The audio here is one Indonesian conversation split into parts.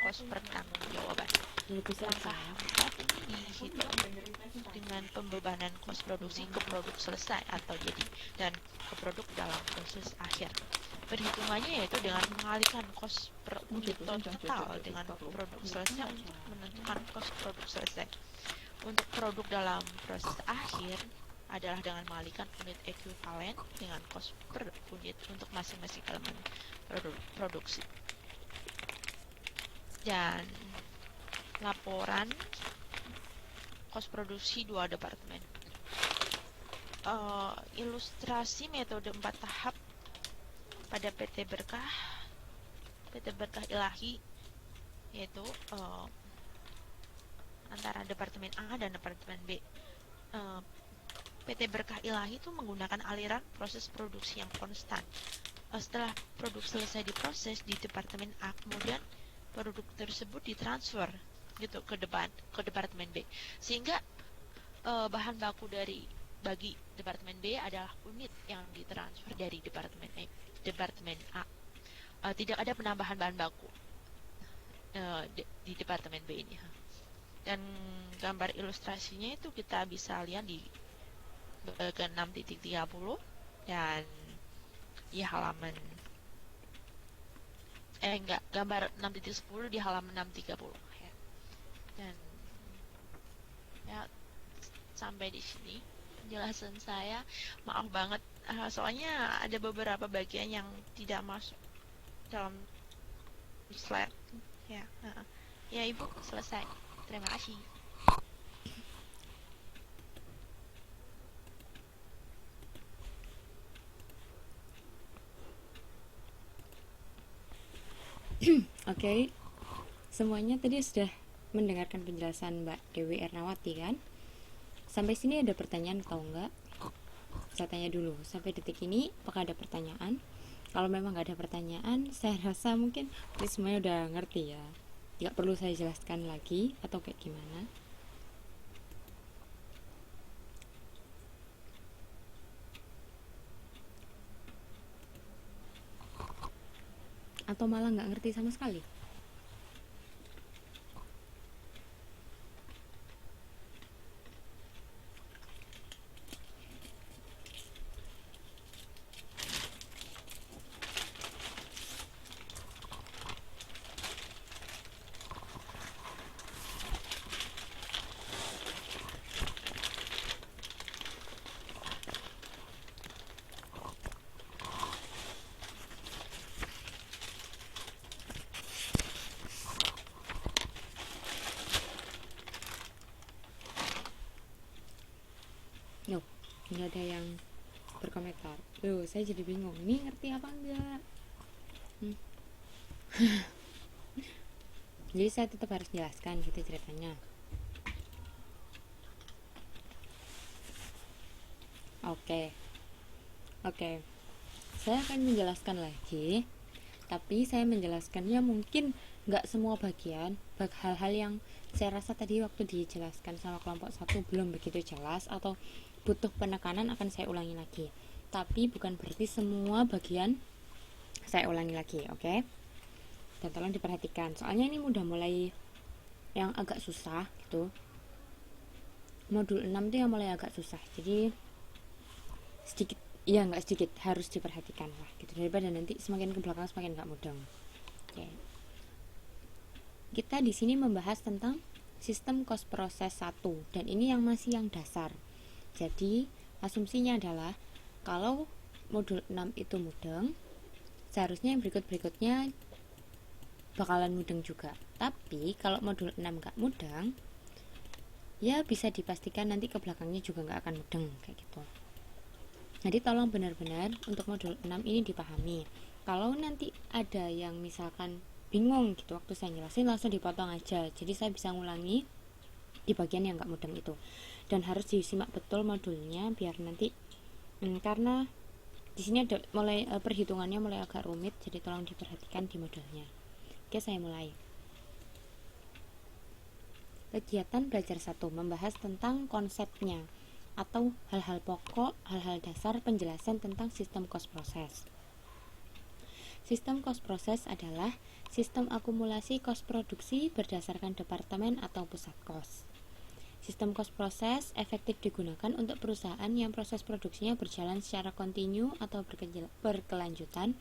kos pertanggungjawaban. Langkah 4 ini dihitung dengan pembebanan kos produksi ke produk selesai atau jadi dan ke produk dalam proses akhir. Perhitungannya yaitu dengan mengalihkan kos per unit total dengan produk selesai untuk menentukan kos produk selesai. Untuk produk dalam proses akhir adalah dengan mengalihkan unit ekuivalen dengan kos per unit untuk masing-masing elemen produksi. Dan laporan kos produksi 2 departemen. Ilustrasi metode 4 tahap pada PT Berkah Ilahi, yaitu antara Departemen A dan Departemen B. PT Berkah Ilahi itu menggunakan aliran proses produksi yang konstan. Setelah produk selesai diproses di Departemen A, kemudian produk tersebut ditransfer gitu ke Departemen B, sehingga bahan baku bagi Departemen B adalah unit yang ditransfer dari Departemen A. Tidak ada penambahan bahan baku di Departemen B ini. Dan gambar ilustrasinya itu kita bisa lihat di bagian 6.30 dan di halaman gambar 6.10 di halaman 6.30 ya. Dan ya, sampai di sini penjelasan saya. Maaf banget, soalnya ada beberapa bagian yang tidak masuk dalam slide ya. Ya Ibu, selesai. Terima kasih. Oke, semuanya tadi sudah mendengarkan penjelasan Mbak Dewi Ernawati kan? Sampai sini ada pertanyaan atau enggak? Saya tanya dulu, sampai detik ini apakah ada pertanyaan? Kalau memang nggak ada pertanyaan, saya rasa mungkin semuanya udah ngerti ya. Nggak perlu saya jelaskan lagi atau kayak gimana. Atau malah nggak ngerti sama sekali. Yo, nggak ada yang berkomentar. Saya jadi bingung. Ini ngerti apa enggak? Jadi saya tetap harus jelaskan gitu ceritanya. Oke. Saya akan menjelaskan lagi. Tapi saya menjelaskannya mungkin nggak semua bagian, hal-hal yang saya rasa tadi waktu dijelaskan sama kelompok 1 belum begitu jelas atau butuh penekanan akan saya ulangi lagi. Tapi bukan berarti semua bagian saya ulangi lagi, oke? Dan tolong diperhatikan, soalnya ini udah mulai yang agak susah gitu. Modul 6 itu yang mulai agak susah, jadi sedikit, ya nggak sedikit, harus diperhatikan lah gitu, daripada nanti semakin ke belakang semakin nggak mudeng. Oke. Kita di sini membahas tentang sistem cost proses 1 dan ini yang dasar. Jadi asumsinya adalah kalau modul 6 itu mudeng, seharusnya yang berikutnya bakalan mudeng juga. Tapi kalau modul 6 gak mudeng, ya bisa dipastikan nanti ke belakangnya juga gak akan mudeng kayak gitu. Jadi tolong benar-benar untuk modul 6 ini dipahami. Kalau nanti ada yang misalkan bingung gitu waktu saya jelasin, langsung dipotong aja. Jadi saya bisa ngulangi di bagian yang gak mudeng itu. Dan harus disimak betul modulnya biar nanti karena di sini ada perhitungannya mulai agak rumit, jadi tolong diperhatikan di modulnya. Oke, saya mulai. Kegiatan belajar 1 membahas tentang konsepnya atau hal-hal pokok, hal-hal dasar penjelasan tentang sistem cost proses. Sistem cost process adalah sistem akumulasi kos produksi berdasarkan departemen atau pusat kos. Sistem cost process efektif digunakan untuk perusahaan yang proses produksinya berjalan secara kontinu atau berkelanjutan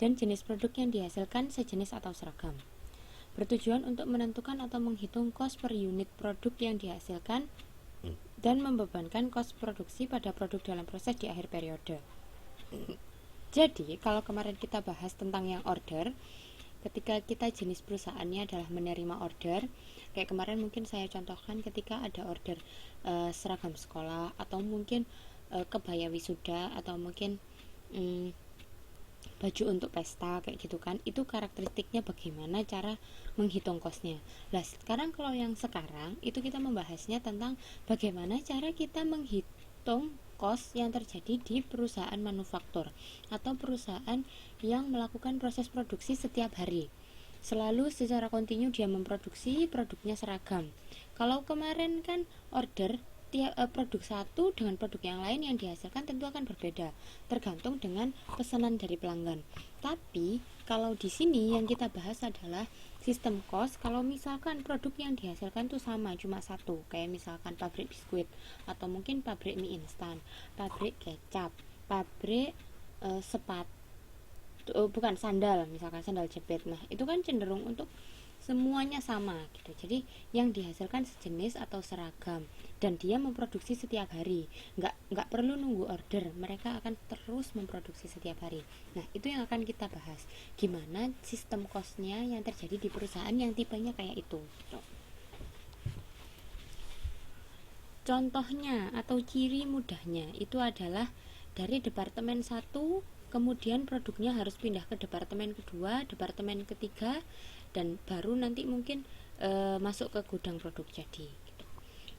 dan jenis produk yang dihasilkan sejenis atau seragam. Bertujuan untuk menentukan atau menghitung kos per unit produk yang dihasilkan dan membebankan kos produksi pada produk dalam proses di akhir periode. Jadi, kalau kemarin kita bahas tentang yang order, ketika kita jenis perusahaannya adalah menerima order, kayak kemarin mungkin saya contohkan ketika ada order seragam sekolah, atau mungkin kebaya wisuda, atau mungkin baju untuk pesta kayak gitu kan, itu karakteristiknya bagaimana cara menghitung kosnya. Nah, sekarang kalau yang sekarang itu kita membahasnya tentang bagaimana cara kita menghitung kos yang terjadi di perusahaan manufaktur atau perusahaan yang melakukan proses produksi setiap hari. Selalu secara kontinu dia memproduksi produknya seragam. Kalau kemarin kan order produk satu dengan produk yang lain yang dihasilkan tentu akan berbeda, tergantung dengan pesanan dari pelanggan. Tapi kalau di sini yang kita bahas adalah sistem cost. Kalau misalkan produk yang dihasilkan itu sama, cuma satu, kayak misalkan pabrik biskuit, atau mungkin pabrik mie instan, pabrik kecap, pabrik bukan sandal, misalkan sandal jepit. Nah, itu kan cenderung untuk semuanya sama gitu. Jadi yang dihasilkan sejenis atau seragam dan dia memproduksi setiap hari. Nggak perlu nunggu order, mereka akan terus memproduksi setiap hari. Nah, itu yang akan kita bahas. Gimana sistem cost-nya yang terjadi di perusahaan yang tipenya kayak itu. Contohnya atau ciri mudahnya itu adalah dari departemen 1, kemudian produknya harus pindah ke departemen kedua, departemen ketiga, dan baru nanti mungkin masuk ke gudang produk jadi gitu.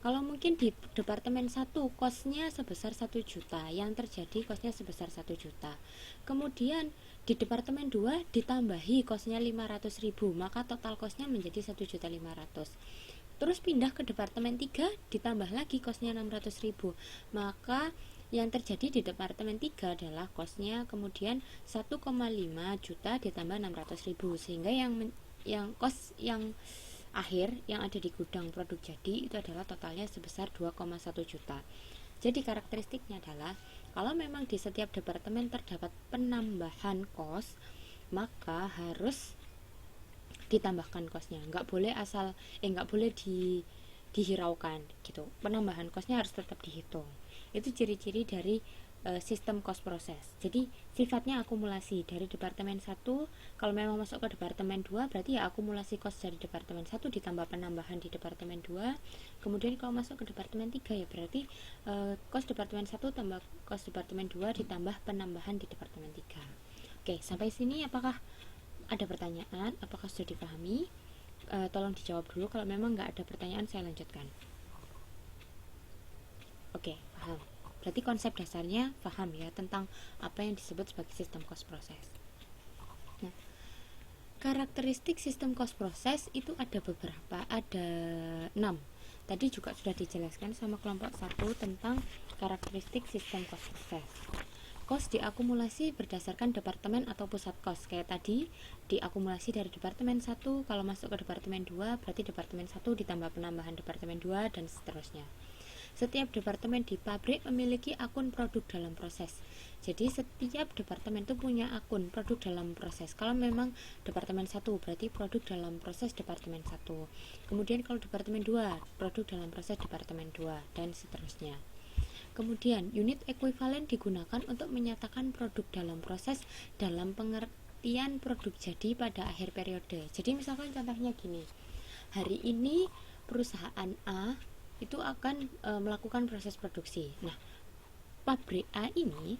Kalau mungkin di departemen 1 kosnya sebesar 1 juta, yang terjadi kosnya sebesar 1 juta, kemudian di departemen 2 ditambahi kosnya 500.000, maka total kosnya menjadi 1.500.000. Terus pindah ke departemen 3 ditambah lagi kosnya 600.000, maka yang terjadi di departemen 3 adalah kosnya kemudian 1,5 juta ditambah 600.000, sehingga yang kos yang akhir yang ada di gudang produk jadi itu adalah totalnya sebesar 2,1 juta. Jadi karakteristiknya adalah kalau memang di setiap departemen terdapat penambahan kos, maka harus ditambahkan kosnya. Nggak boleh dihiraukan gitu. Penambahan kosnya harus tetap dihitung. Itu ciri-ciri dari sistem cost process. Jadi sifatnya akumulasi dari departemen 1. Kalau memang masuk ke departemen 2 berarti ya akumulasi cost dari departemen 1 ditambah penambahan di departemen 2. Kemudian kalau masuk ke departemen 3 ya berarti cost departemen 1 tambah cost departemen 2 ditambah penambahan di departemen 3. Oke, sampai sini apakah ada pertanyaan? Apakah sudah dipahami? Tolong dijawab dulu. Kalau memang nggak ada pertanyaan saya lanjutkan. Oke, paham. Berarti konsep dasarnya paham ya tentang apa yang disebut sebagai sistem cost process. Nah, karakteristik sistem cost process itu ada beberapa, ada 6. Tadi juga sudah dijelaskan sama kelompok 1 tentang karakteristik sistem cost process. Kos diakumulasi berdasarkan departemen atau pusat kos. Kayak tadi, diakumulasi dari departemen 1, kalau masuk ke departemen 2, berarti departemen 1 ditambah penambahan departemen 2, dan seterusnya. Setiap departemen di pabrik memiliki akun produk dalam proses. Jadi setiap departemen itu punya akun produk dalam proses. Kalau memang departemen 1 berarti produk dalam proses departemen 1. Kemudian kalau departemen 2, produk dalam proses departemen 2, dan seterusnya. Kemudian unit ekuivalen digunakan untuk menyatakan produk dalam proses dalam pengertian produk jadi pada akhir periode. Jadi misalkan contohnya gini, hari ini perusahaan A itu akan melakukan proses produksi. Nah, pabrik A ini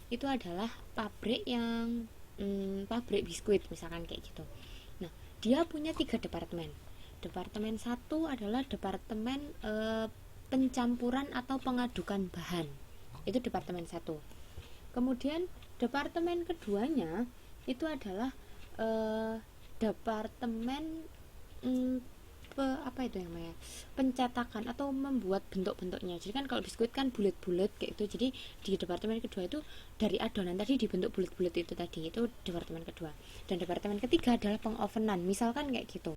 itu adalah pabrik yang pabrik biskuit misalkan kayak gitu. Nah, dia punya 3 departemen. Departemen 1 adalah departemen pencampuran atau pengadukan bahan. Itu departemen 1. Kemudian departemen keduanya itu adalah departemen apa itu namanya, pencetakan atau membuat bentuk-bentuknya. Jadi kan kalau biskuit kan bulat-bulat kayak itu, jadi di departemen kedua itu dari adonan tadi dibentuk bulat-bulat itu tadi, itu departemen kedua. Dan departemen ketiga adalah pengovenan, misalkan kayak gitu.